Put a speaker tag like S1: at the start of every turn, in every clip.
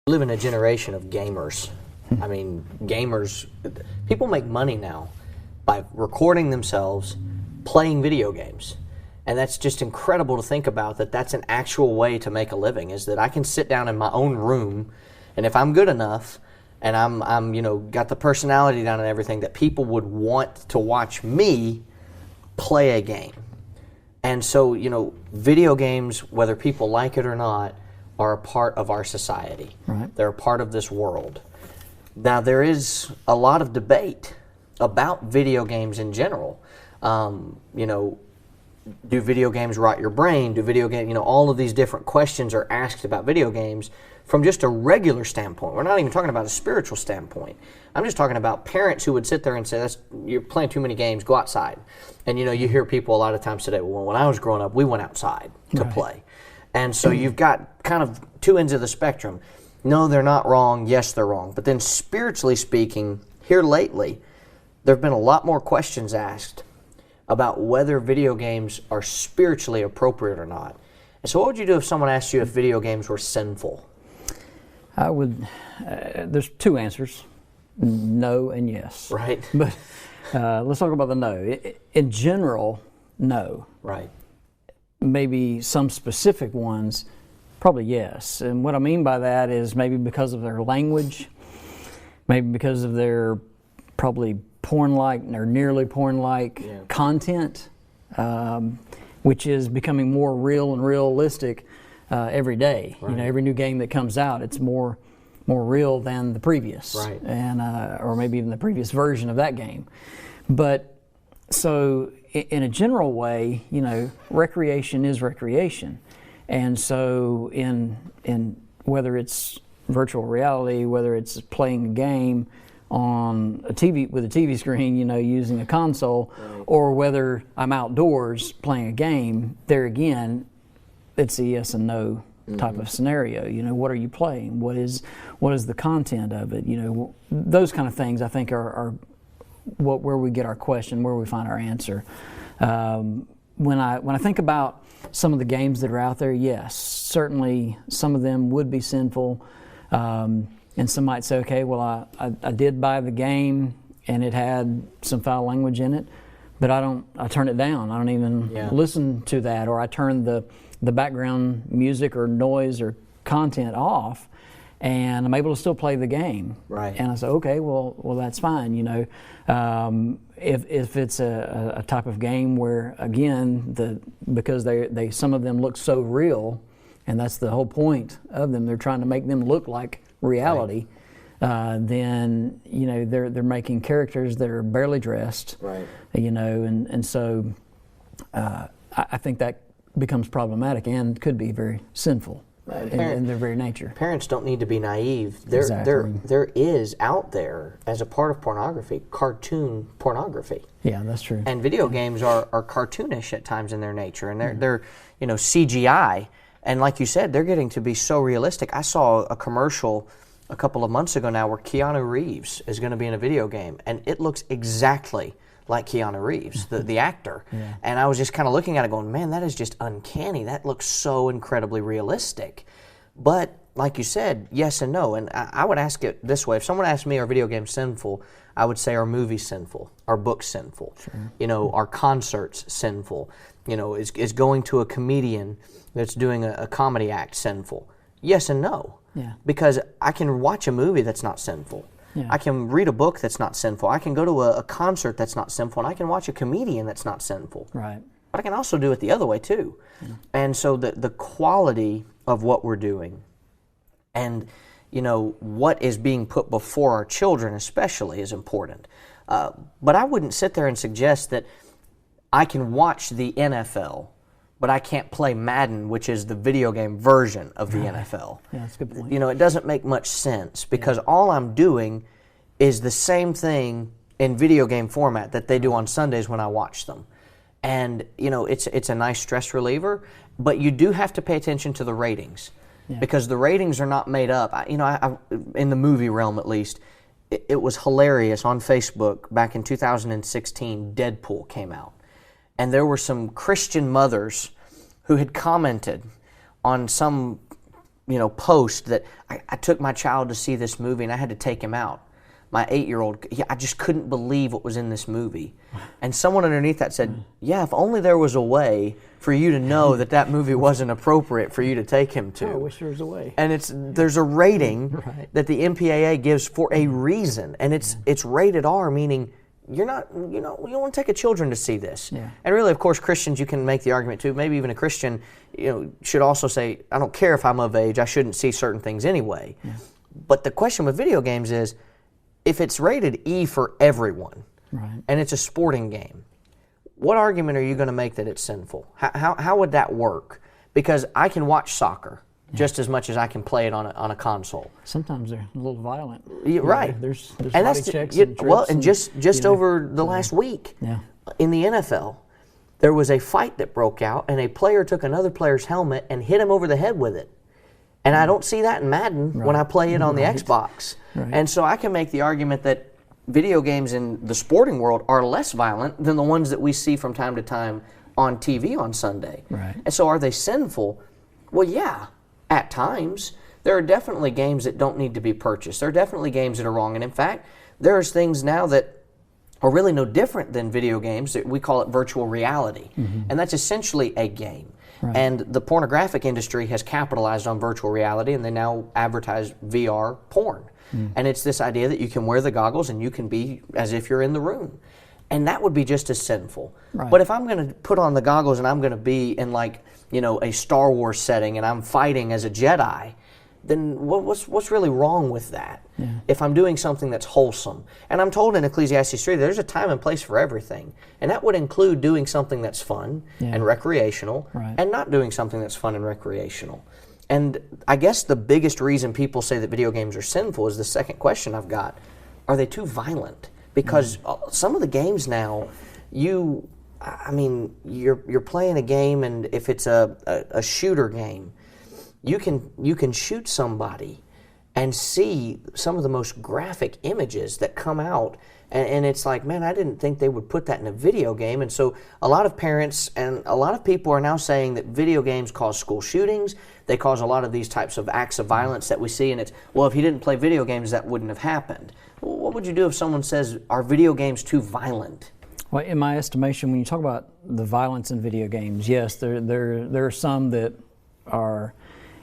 S1: We live in a generation of gamers. I mean, gamers, people make money now by recording themselves playing video games. And that's just incredible to think about, that that's an actual way to make a living, is that I can sit down in my own room, and if I'm good enough and I'm got the personality down and everything, that people would want to watch me play a game. And so, video games, whether people like it or not, are a part of our society.
S2: Right.
S1: They're a part of this world. Now, there is a lot of debate about video games in general. Do video games rot your brain? Do video games, all of these different questions are asked about video games from just a regular standpoint. We're not even talking about a spiritual standpoint. I'm just talking about parents who would sit there and say, you're playing too many games, go outside. And you hear people a lot of times today, well, when I was growing up, we went outside to play. And so you've got kind of two ends of the spectrum. No, they're not wrong. Yes, they're wrong. But then spiritually speaking, here lately, there have been a lot more questions asked about whether video games are spiritually appropriate or not. And so what would you do if someone asked you if video games were sinful?
S2: I would, there's two answers, no and yes.
S1: Right.
S2: But let's talk about the no. In general, no.
S1: Right.
S2: Maybe some specific ones, probably yes. And what I mean by that is maybe because of their language, maybe because of their probably porn-like or nearly porn-like content, which is becoming more real and realistic every day.
S1: Right.
S2: Every new game that comes out, it's more real than the previous,
S1: right.
S2: And or maybe even the previous version of that game. But so in a general way, recreation is recreation, and so in whether it's virtual reality, whether it's playing a game on a TV with a TV screen, using a console, right. Or whether I'm outdoors playing a game, there again, it's a yes and no type of scenario. What are you playing? What is the content of it? Those kind of things I think are where we get our question, where we find our answer. When I think about some of the games that are out there, yes, certainly some of them would be sinful. And some might say, okay, well, I did buy the game and it had some foul language in it, but I turn it down. I don't even listen to that, or I turn the background music or noise or content off, and I'm able to still play the game.
S1: Right.
S2: And I say, okay, well, that's fine. If it's a type of game where, again, because they some of them look so real, and that's the whole point of them. They're trying to make them look like reality. Right. Then they're making characters that are barely dressed.
S1: Right.
S2: And so I think that becomes problematic and could be very sinful. Right. In their very nature.
S1: Parents don't need to be naive.
S2: Exactly.
S1: There is out there, as a part of pornography, cartoon pornography.
S2: Yeah, that's true.
S1: And video games are cartoonish at times in their nature, and they're CGI. And like you said, they're getting to be so realistic. I saw a commercial a couple of months ago now where Keanu Reeves is going to be in a video game, and it looks exactly like Keanu Reeves, the actor. Yeah. And I was just kind of looking at it going, man, that is just uncanny. That looks so incredibly realistic. But like you said, yes and no. And I would ask it this way. If someone asked me, are video games sinful? I would say, are movies sinful? Are books sinful? Sure. Are concerts sinful? Is going to a comedian that's doing a comedy act sinful? Yes and no.
S2: Yeah.
S1: Because I can watch a movie that's not sinful. Yeah. I can read a book that's not sinful. I can go to a concert that's not sinful, and I can watch a comedian that's not sinful.
S2: Right.
S1: But I can also do it the other way too. Yeah. And so the quality of what we're doing, and what is being put before our children especially, is important. But I wouldn't sit there and suggest that I can watch the NFL, but I can't play Madden, which is the video game version of the NFL.
S2: Yeah, that's a good point.
S1: It doesn't make much sense, because all I'm doing is the same thing in video game format that they do on Sundays when I watch them. And, it's a nice stress reliever, but you do have to pay attention to the ratings, because the ratings are not made up. I, in the movie realm at least, it was hilarious on Facebook back in 2016, Deadpool came out. And there were some Christian mothers who had commented on some post that I took my child to see this movie and I had to take him out. My 8-year-old, I just couldn't believe what was in this movie. And someone underneath that said, yeah, if only there was a way for you to know that movie wasn't appropriate for you to take him to.
S2: I wish there was a way.
S1: And there's a rating
S2: Right.
S1: that the MPAA gives for a reason, and it's rated R, meaning you don't want to take a children to see this.
S2: Yeah.
S1: And really, of course, Christians, you can make the argument too. Maybe even a Christian, should also say, I don't care if I'm of age, I shouldn't see certain things anyway. Yeah. But the question with video games is, if it's rated E for everyone,
S2: right,
S1: and it's a sporting game, what argument are you going to make that it's sinful? How would that work? Because I can watch soccer just as much as I can play it on a console.
S2: Sometimes they're a little violent.
S1: Right.
S2: There's
S1: and
S2: body
S1: that's
S2: checks and trips.
S1: Well, and just over the last week in the NFL, there was a fight that broke out, and a player took another player's helmet and hit him over the head with it. And I don't see that in Madden when I play it on the Xbox. Right. And so I can make the argument that video games in the sporting world are less violent than the ones that we see from time to time on TV on Sunday.
S2: Right.
S1: And so are they sinful? Well, yeah, at times. There are definitely games that don't need to be purchased. There are definitely games that are wrong. And in fact, there's things now that are really no different than video games. We call it virtual reality. Mm-hmm. And that's essentially a game. Right. And the pornographic industry has capitalized on virtual reality, and they now advertise VR porn. Mm. And it's this idea that you can wear the goggles and you can be as if you're in the room. And that would be just as sinful. Right. But if I'm going to put on the goggles and I'm going to be in a Star Wars setting and I'm fighting as a Jedi, then what's really wrong with that? Yeah. If I'm doing something that's wholesome. And I'm told in Ecclesiastes 3 there's a time and place for everything. And that would include doing something that's fun and recreational, and not doing something that's fun and recreational. And I guess the biggest reason people say that video games are sinful is the second question I've got. Are they too violent? Because some of the games now, you're playing a game, and if it's a shooter game, you can shoot somebody and see some of the most graphic images that come out, and it's like, man, I didn't think they would put that in a video game. And so a lot of parents and a lot of people are now saying that video games cause school shootings, they cause a lot of these types of acts of violence that we see, and it's, well, if he didn't play video games, that wouldn't have happened. Well, what would you do if someone says, are video games too violent?
S2: Well, in my estimation, when you talk about the violence in video games, yes, there are some that are.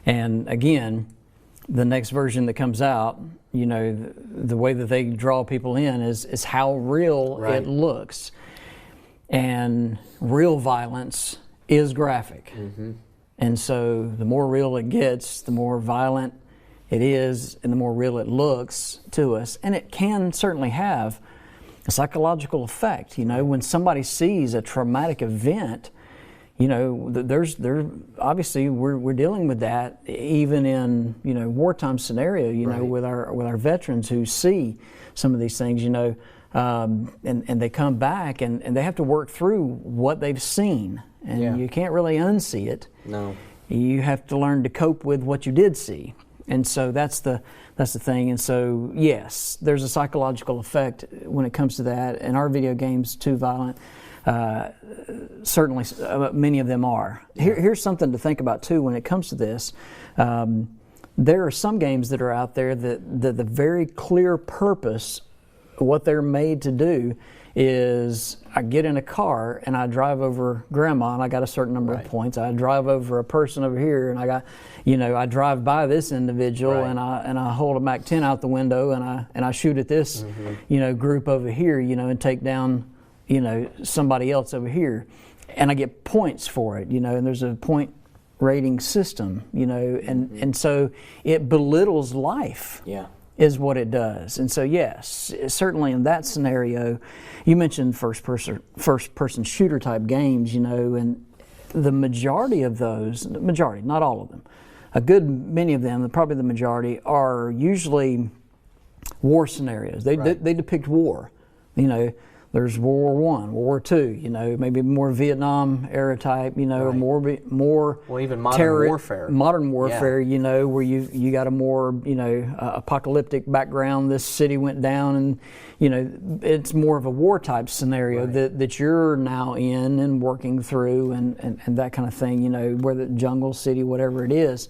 S2: And again, the next version that comes out, the way that they draw people in is how real it looks. And real violence is graphic. Mm-hmm. And so the more real it gets, the more violent it is, and the more real it looks to us. And it can certainly have a psychological effect. When somebody sees a traumatic event, obviously we're dealing with that even in wartime scenario. With our veterans who see some of these things, and they come back and they have to work through what they've seen, and you can't really unsee it.
S1: No,
S2: you have to learn to cope with what you did see, and so that's the thing. And so yes, there's a psychological effect when it comes to that. And are video games too violent? Certainly, many of them are. Here's something to think about too when it comes to this. There are some games that are out there that the very clear purpose, what they're made to do, is I get in a car and I drive over grandma and I got a certain number of points. I drive over a person over here and I got, I drive by this individual and I hold a MAC-10 out the window and I shoot at this, group over here, and take down, somebody else over here, and I get points for it, and there's a point rating system, and so it belittles life.
S1: Yeah.
S2: Is what it does. And so yes, certainly in that scenario, you mentioned first person shooter type games, and the majority of those, not all of them, a good many of them, probably the majority, are usually war scenarios. They depict war. There's World War I, World War II, maybe more Vietnam era type, more
S1: well, even modern warfare.
S2: Modern warfare, where you got a more, apocalyptic background. This city went down, and it's more of a war type scenario that you're now in and working through, and that kind of thing. Where the jungle, city, whatever it is.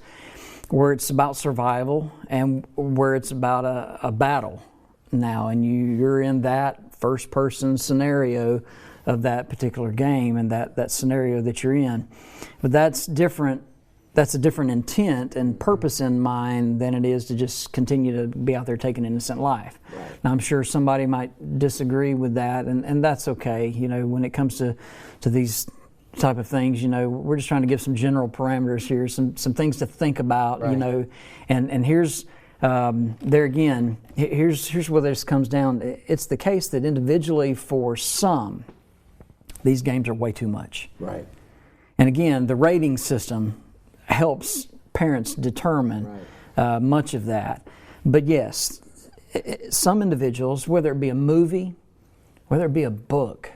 S2: where it's about survival and where it's about a battle now, and you're in that first-person scenario of that particular game and that scenario that you're in. But that's different. That's a different intent and purpose in mind than it is to just continue to be out there taking innocent life.
S1: Right.
S2: Now, I'm sure somebody might disagree with that, and that's okay. You know, when it comes to these type of things, you know, we're just trying to give some general parameters here, some things to think about,
S1: right.
S2: you know, and here's there again, here's where this comes down. It's the case that individually for some, these games are way too much.
S1: Right.
S2: And again, the rating system helps parents determine much of that. But yes, some individuals, whether it be a movie, whether it be a book,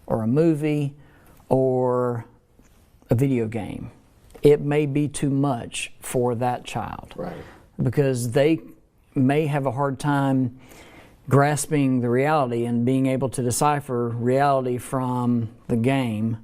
S2: or a movie, or a video game, it may be too much for that child.
S1: Right.
S2: Because they may have a hard time grasping the reality and being able to decipher reality from the game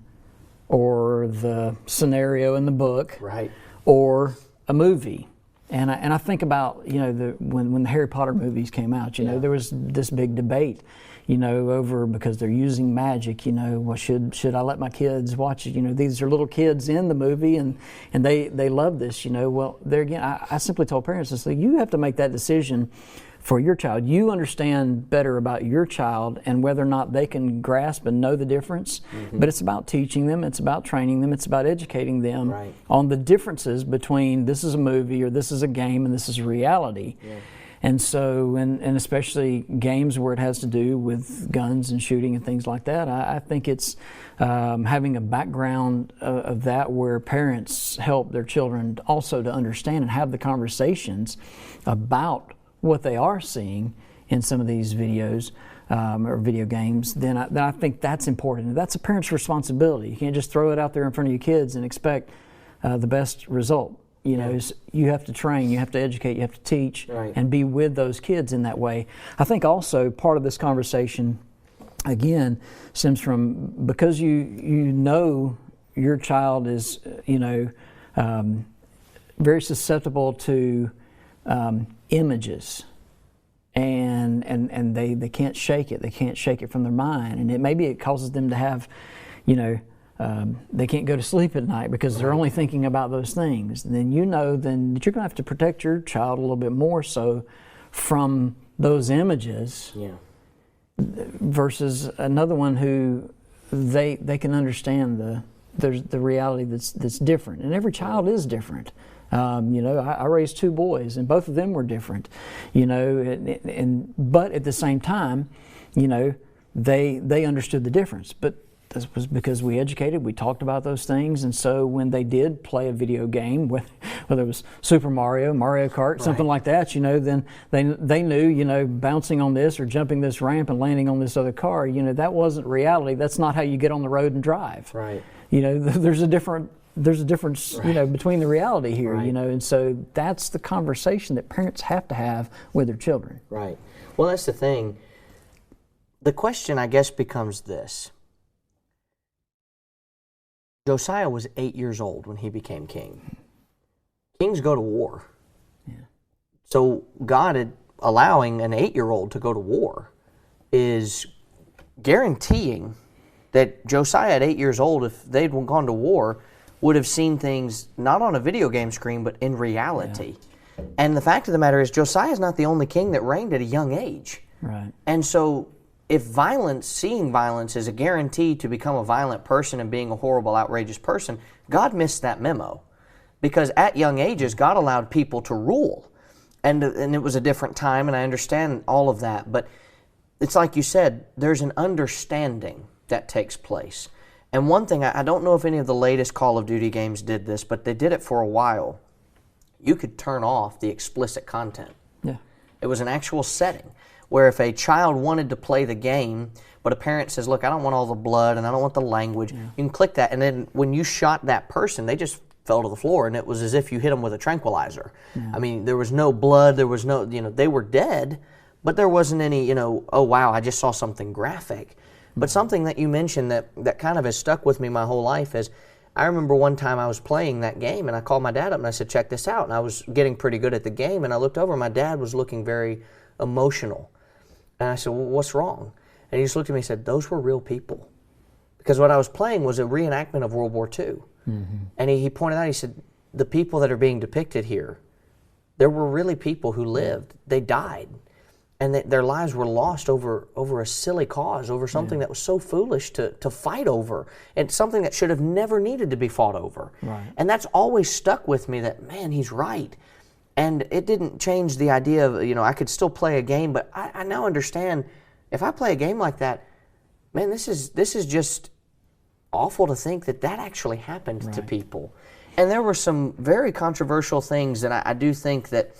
S2: or the scenario in the book,
S1: right.
S2: or a movie. And I think about, you know, when the Harry Potter movies came out, you know, there was this big debate, you know, over because they're using magic, you know, well, should I let my kids watch it? You know, these are little kids in the movie and they love this, you know. Well, there again, I simply told parents, I said, you have to make that decision for your child. You understand better about your child and whether or not they can grasp and know the difference. Mm-hmm. But it's about teaching them, it's about training them, it's about educating them on the differences between this is a movie or this is a game and this is reality. Yeah. And so, and especially games where it has to do with guns and shooting and things like that, I think it's having a background of that where parents help their children also to understand and have the conversations about what they are seeing in some of these videos or video games, then I think that's important. That's a parent's responsibility. You can't just throw it out there in front of your kids and expect the best result. You know, you have to train, you have to educate, you have to teach, and be with those kids in that way. I think also part of this conversation, again, stems from because you know your child is, you know, very susceptible to images, and they can't shake it. They can't shake it from their mind, and maybe it causes them to have, you know, they can't go to sleep at night because they're only thinking about those things. Then you know then that you're going to have to protect your child a little bit more so from those images versus another one who they can understand the reality that's different. And every child is different. You know, I raised two boys, and both of them were different. You know, but at the same time, you know, they understood the difference. But this was because we educated, we talked about those things, and so when they did play a video game, whether it was Super Mario, Mario Kart, something like that, you know, then they knew, you know, bouncing on this or jumping this ramp and landing on this other car, you know, that wasn't reality. That's not how you get on the road and drive.
S1: Right.
S2: You know, there's a difference, you know, between the reality here, you know, and so that's the conversation that parents have to have with their children.
S1: Right. Well, that's the thing. The question, I guess, becomes this. Josiah was 8 years old when he became king. Kings go to war. Yeah. So God allowing an 8-year-old to go to war is guaranteeing that Josiah at 8 years old, if they'd gone to war, would have seen things not on a video game screen, but in reality. Yeah. And the fact of the matter is, Josiah is not the only king that reigned at a young age.
S2: Right.
S1: And so if seeing violence is a guarantee to become a violent person and being a horrible, outrageous person, God missed that memo. Because at young ages, God allowed people to rule. And it was a different time, and I understand all of that. But it's like you said, there's an understanding that takes place. And one thing, I don't know if any of the latest Call of Duty games did this, but they did it for a while. You could turn off the explicit content.
S2: Yeah.
S1: It was an actual setting where if a child wanted to play the game, but a parent says, look, I don't want all the blood and I don't want the language, you can click that, and then when you shot that person, they just fell to the floor, and it was as if you hit them with a tranquilizer. Yeah. I mean, there was no blood, there was no, you know, they were dead, but there wasn't any, you know, oh wow, I just saw something graphic. But something that you mentioned that kind of has stuck with me my whole life is, I remember one time I was playing that game, and I called my dad up and I said, check this out. And I was getting pretty good at the game, and I looked over, and my dad was looking very emotional. And I said, well, what's wrong? And he just looked at me and said, those were real people. Because what I was playing was a reenactment of World War II. And he pointed out, he said, the people that are being depicted here, there were really people who lived. They died. And their lives were lost over a silly cause, over something that was so foolish to fight over, and something that should have never needed to be fought over.
S2: Right.
S1: And that's always stuck with me, that, man, he's right. And it didn't change the idea of, I could still play a game, but I now understand, if I play a game like that, man, this is just awful to think that actually happened to people. And there were some very controversial things that I do think that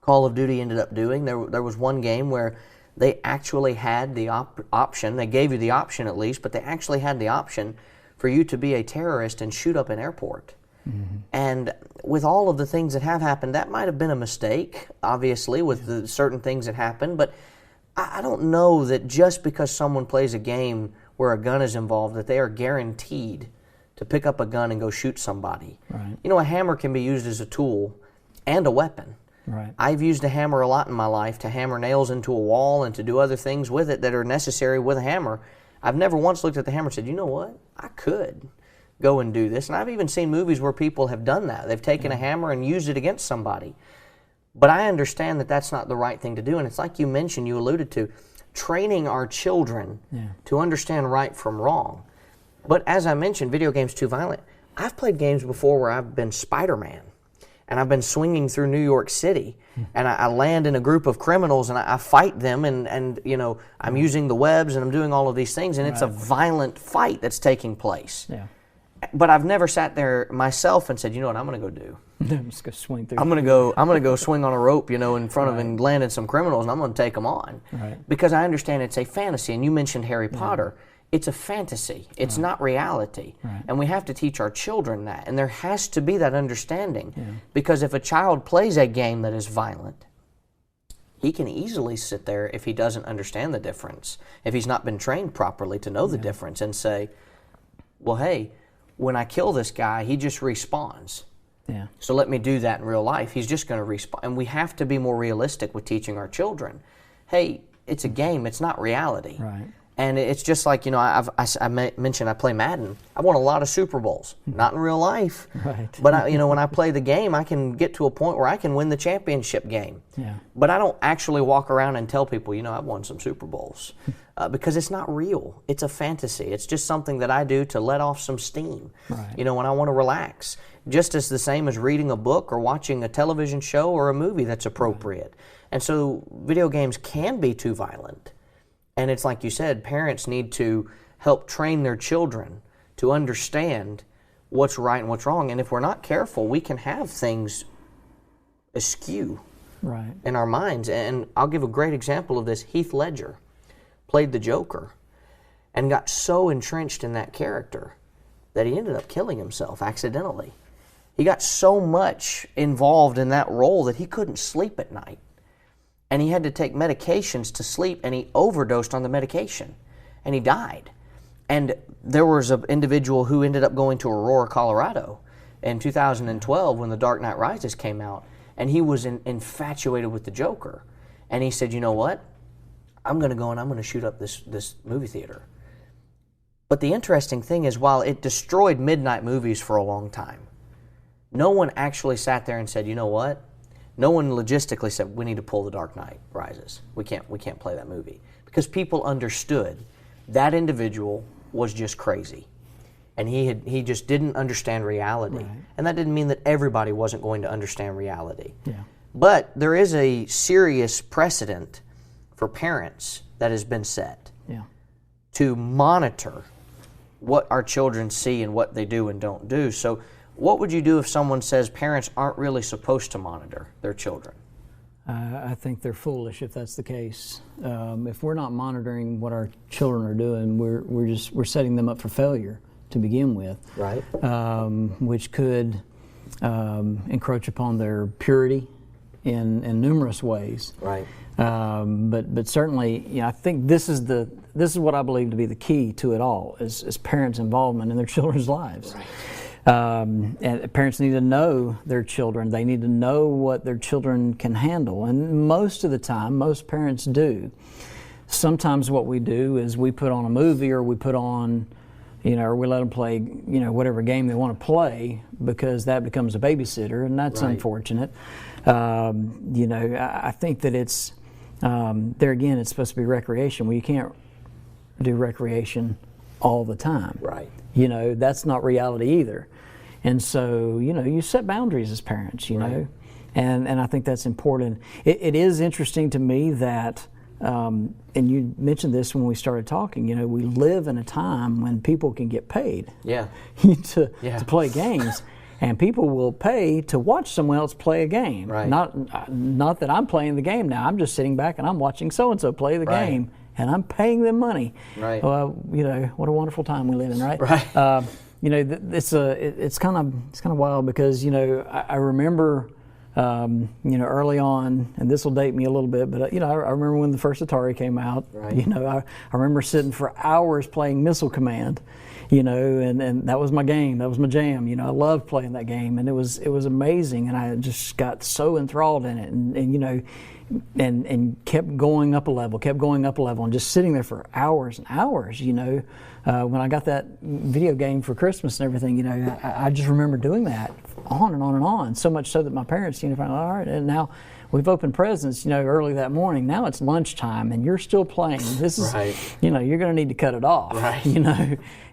S1: Call of Duty ended up doing. There was one game where they actually had the option, they gave you the option at least, but they actually had the option for you to be a terrorist and shoot up an airport. And with all of the things that have happened, that might have been a mistake, obviously, with the certain things that happened, but I don't know that just because someone plays a game where a gun is involved that they are guaranteed to pick up a gun and go shoot somebody.
S2: Right.
S1: A hammer can be used as a tool and a weapon.
S2: Right.
S1: I've used a hammer a lot in my life to hammer nails into a wall and to do other things with it that are necessary with a hammer. I've never once looked at the hammer and said, you know what, I could go and do this. And I've even seen movies where people have done that. They've taken a hammer and used it against somebody. But I understand that that's not the right thing to do. And it's like you mentioned, you alluded to, training our children to understand right from wrong. But as I mentioned, video games too violent. I've played games before where I've been Spider-Man, and I've been swinging through New York City, and I land in a group of criminals, and I fight them, and I'm using the webs, and I'm doing all of these things, and it's a violent fight that's taking place.
S2: Yeah.
S1: But I've never sat there myself and said, you know what, I'm going to go do.
S2: I'm just going to swing through.
S1: I'm going to go swing on a rope, in front of and land in some criminals, and I'm going to take them on.
S2: Right.
S1: Because I understand it's a fantasy, and you mentioned Harry Potter. It's a fantasy. It's not reality.
S2: Right.
S1: And we have to teach our children that. And there has to be that understanding. Because if a child plays a game that is violent, he can easily sit there, if he doesn't understand the difference, if he's not been trained properly to know the difference, and say, well, hey, when I kill this guy, he just respawns.
S2: Yeah.
S1: So let me do that in real life. He's just going to respawn. And we have to be more realistic with teaching our children. Hey, it's a game. It's not reality.
S2: Right.
S1: And it's just like, I mentioned I play Madden. I won a lot of Super Bowls. Not in real life.
S2: Right.
S1: But, when I play the game, I can get to a point where I can win the championship game.
S2: Yeah.
S1: But I don't actually walk around and tell people, I've won some Super Bowls. Because it's not real. It's a fantasy. It's just something that I do to let off some steam.
S2: Right.
S1: When I want to relax. Just as the same as reading a book or watching a television show or a movie that's appropriate. And so video games can be too violent. And it's like you said, parents need to help train their children to understand what's right and what's wrong. And if we're not careful, we can have things askew in our minds. And I'll give a great example of this. Heath Ledger played the Joker and got so entrenched in that character that he ended up killing himself accidentally. He got so much involved in that role that he couldn't sleep at night. And he had to take medications to sleep, and he overdosed on the medication, and he died. And there was an individual who ended up going to Aurora, Colorado in 2012 when The Dark Knight Rises came out, and he was infatuated with the Joker. And he said, you know what? I'm going to go and I'm going to shoot up this movie theater. But the interesting thing is, while it destroyed midnight movies for a long time, no one actually sat there and said, you know what? No one logistically said, we need to pull The Dark Knight Rises. We can't play that movie. Because people understood that individual was just crazy. And he just didn't understand reality. Right. And that didn't mean that everybody wasn't going to understand reality.
S2: Yeah.
S1: But there is a serious precedent for parents that has been set to monitor what our children see and what they do and don't do. So what would you do if someone says parents aren't really supposed to monitor their children?
S2: I think they're foolish if that's the case. If we're not monitoring what our children are doing, we're setting them up for failure to begin with.
S1: Right.
S2: Which could encroach upon their purity in numerous ways.
S1: Right.
S2: But certainly, I think this is what I believe to be the key to it all is parents' involvement in their children's lives.
S1: Right.
S2: And parents need to know their children. They need to know what their children can handle. And most of the time, most parents do. Sometimes what we do is we put on a movie, or we put on, or we let them play, whatever game they want to play, because that becomes a babysitter, and that's
S1: right.
S2: unfortunate. I think that it's, there again, it's supposed to be recreation. Well, you can't do recreation all the time.
S1: Right.
S2: That's not reality either. And so, you set boundaries as parents, know, and I think that's important. It is interesting to me that, and you mentioned this when we started talking, we live in a time when people can get paid to play games. And people will pay to watch someone else play a game. Right. Not that I'm playing the game now. I'm just sitting back and I'm watching so-and-so play the game, and I'm paying them money. Right. What a wonderful time we live in, right?
S1: Right.
S2: It's kind of wild because I remember early on, and this will date me a little bit, but I remember when the first Atari came out. Right. I remember sitting for hours playing Missile Command. And that was my game. That was my jam. I loved playing that game, and it was amazing. And I just got so enthralled in it, and kept going up a level, and just sitting there for hours and hours. When I got that video game for Christmas and everything, I just remember doing that on and on and on. So much so that my parents, finally, all right, and now we've opened presents, early that morning. Now it's lunchtime, and you're still playing. This is, you're going to need to cut it off,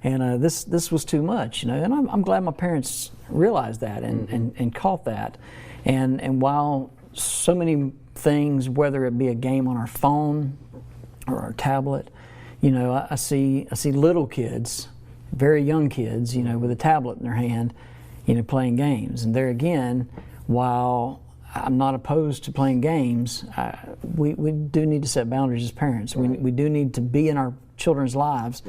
S2: And this was too much, And I'm glad my parents realized that and caught that. And while so many things, whether it be a game on our phone or our tablet, I see little kids, very young kids, with a tablet in their hand, playing games. And there again, while I'm not opposed to playing games, we do need to set boundaries as parents. Right. We do need to be in our children's lives,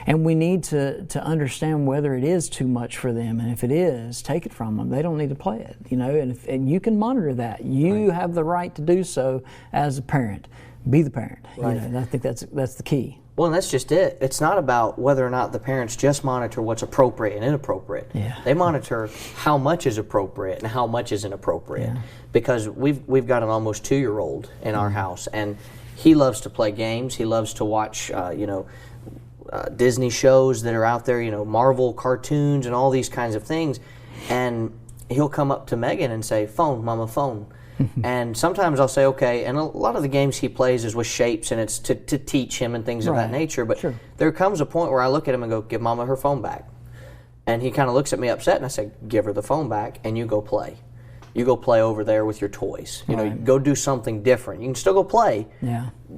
S2: and we need to understand whether it is too much for them, and if it is, take it from them. They don't need to play it, and you can monitor that. You have the right to do so as a parent. Be the parent, and I think that's the key.
S1: Well, and that's just it. It's not about whether or not the parents just monitor what's appropriate and inappropriate. Yeah. They monitor how much is appropriate and how much is inappropriate. Yeah. Because we've got an almost 2-year-old in our house, and he loves to play games. He loves to watch, Disney shows that are out there, Marvel cartoons and all these kinds of things. And he'll come up to Megan and say, "Phone, Mama, phone." And sometimes I'll say, okay, and a lot of the games he plays is with shapes, and it's to teach him and things of that nature. But there comes a point where I look at him and go, "Give Mama her phone back." And he kind of looks at me upset, and I say, "Give her the phone back, and you go play. You go play over there with your toys. You go do something different. You can still go play,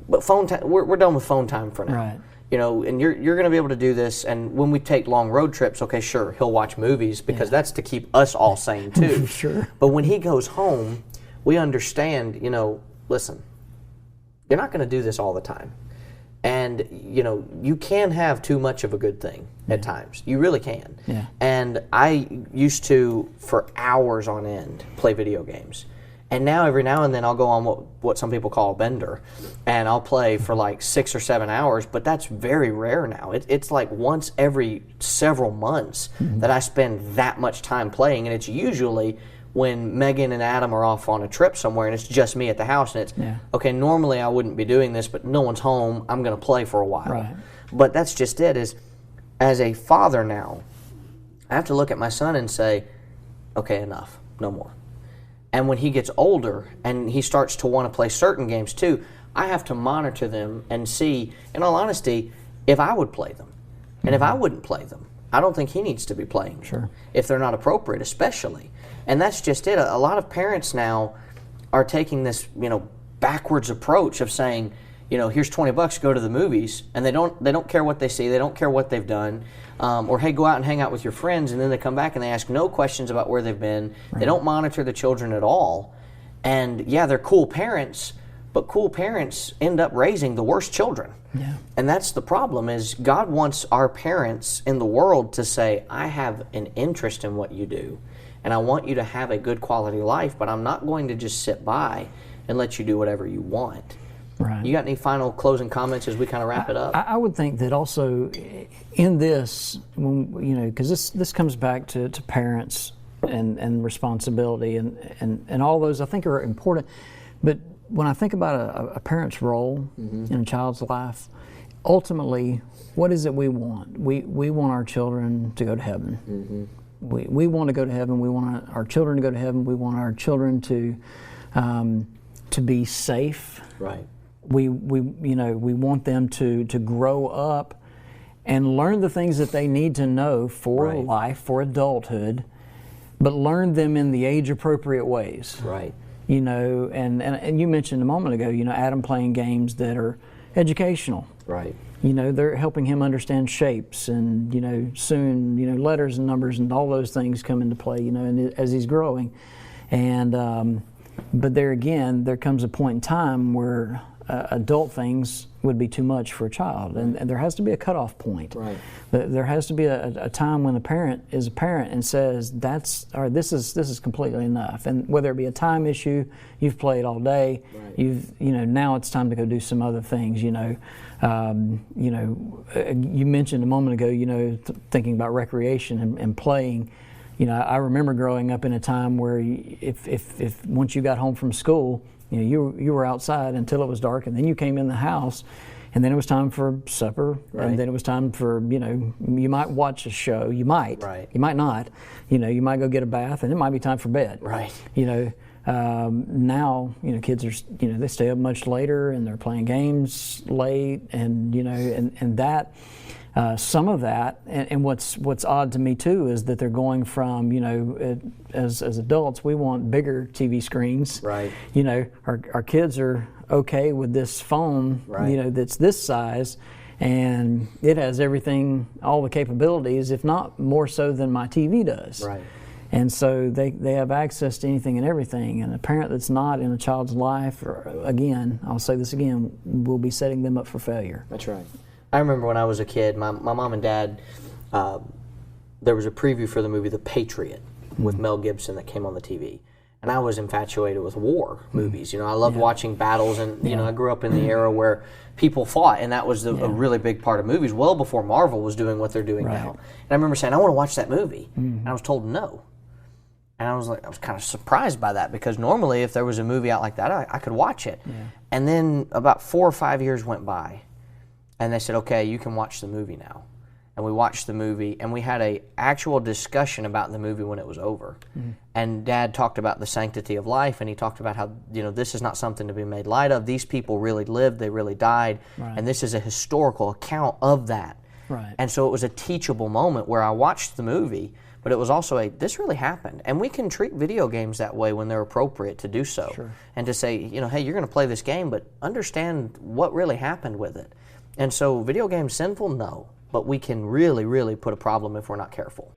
S1: but phone time, we're done with phone time for now." Right. And you're going to be able to do this. And when we take long road trips, okay, sure, he'll watch movies because that's to keep us all sane too. Sure. But when he goes home, we understand, listen, you're not going to do this all the time. And, you can have too much of a good thing at times. You really can. Yeah. And I used to, for hours on end, play video games. And now every now and then I'll go on what some people call a bender, and I'll play for like 6 or 7 hours, but that's very rare now. It's like once every several months that I spend that much time playing, and it's usually when Megan and Adam are off on a trip somewhere and it's just me at the house, and it's, okay, normally I wouldn't be doing this, but no one's home, I'm going to play for a while. Right. But that's just it, is as a father now, I have to look at my son and say, okay, enough, no more. And when he gets older and he starts to want to play certain games too, I have to monitor them and see, in all honesty, if I would play them. And if I wouldn't play them, I don't think he needs to be playing them, if they're not appropriate, especially. And that's just it. A lot of parents now are taking this, backwards approach of saying, here's $20, go to the movies, and they don't care what they see, they don't care what they've done, or hey, go out and hang out with your friends, and then they come back and they ask no questions about where they've been. Right. They don't monitor the children at all, and they're cool parents, but cool parents end up raising the worst children. Yeah. And that's the problem, is God wants our parents in the world to say, I have an interest in what you do. and I want you to have a good quality life, but I'm not going to just sit by and let you do whatever you want.
S2: Right.
S1: You got any final closing comments as we kind of wrap it up?
S2: I would think that also in this, because this comes back to parents and responsibility and all those I think are important. But when I think about a parent's role in a child's life, ultimately, what is it we want? We want our children to go to heaven. We want to go to heaven. We want our children to go to heaven. We want our children to be safe.
S1: Right.
S2: We want them to grow up and learn the things that they need to know for life, for adulthood, but learn them in the age-appropriate ways.
S1: Right.
S2: And you mentioned a moment ago, Adam playing games that are educational.
S1: Right.
S2: They're helping him understand shapes and, soon, letters and numbers and all those things come into play, and as he's growing. And, but there again, there comes a point in time where adult things would be too much for a child, and there has to be a cutoff point.
S1: Right.
S2: There has to be a time when the parent is a parent and says, "All right, this is completely enough." And whether it be a time issue, you've played all day, now it's time to go do some other things. You mentioned a moment ago, thinking about recreation and playing. I remember growing up in a time where if once you got home from school, you were outside until it was dark, and then you came in the house, and then it was time for supper, and then it was time for, you might watch a show, you might not, you might go get a bath, and it might be time for bed.
S1: Right.
S2: Now, kids are, they stay up much later, and they're playing games late, and, and that, some of that, and what's odd to me too is that they're going from, as adults, we want bigger TV screens.
S1: Right.
S2: Our kids are okay with this phone, that's this size, and it has everything, all the capabilities, if not more so than my TV does.
S1: Right.
S2: And so they have access to anything and everything. And a parent that's not in a child's life, again, I'll say this again, will be setting them up for failure.
S1: That's right. I remember when I was a kid, my mom and dad, there was a preview for the movie The Patriot with Mel Gibson that came on the TV. And I was infatuated with war movies. I loved watching battles, and I grew up in the era where people fought, and that was a really big part of movies, well before Marvel was doing what they're doing now. And I remember saying, I want to watch that movie. And I was told no. And I was kind of surprised by that, because normally if there was a movie out like that, I could watch it. Yeah. And then about 4 or 5 years went by, and they said, okay, you can watch the movie now. And we watched the movie, and we had an actual discussion about the movie when it was over. And Dad talked about the sanctity of life, and he talked about how, this is not something to be made light of. These people really lived, they really died, and this is a historical account of that.
S2: Right.
S1: And so it was a teachable moment where I watched the movie, but it was also this really happened. And we can treat video games that way when they're appropriate to do so. Sure. And to say, hey, you're going to play this game, but understand what really happened with it. And so video games sinful? No. But we can really, really put a problem if we're not careful.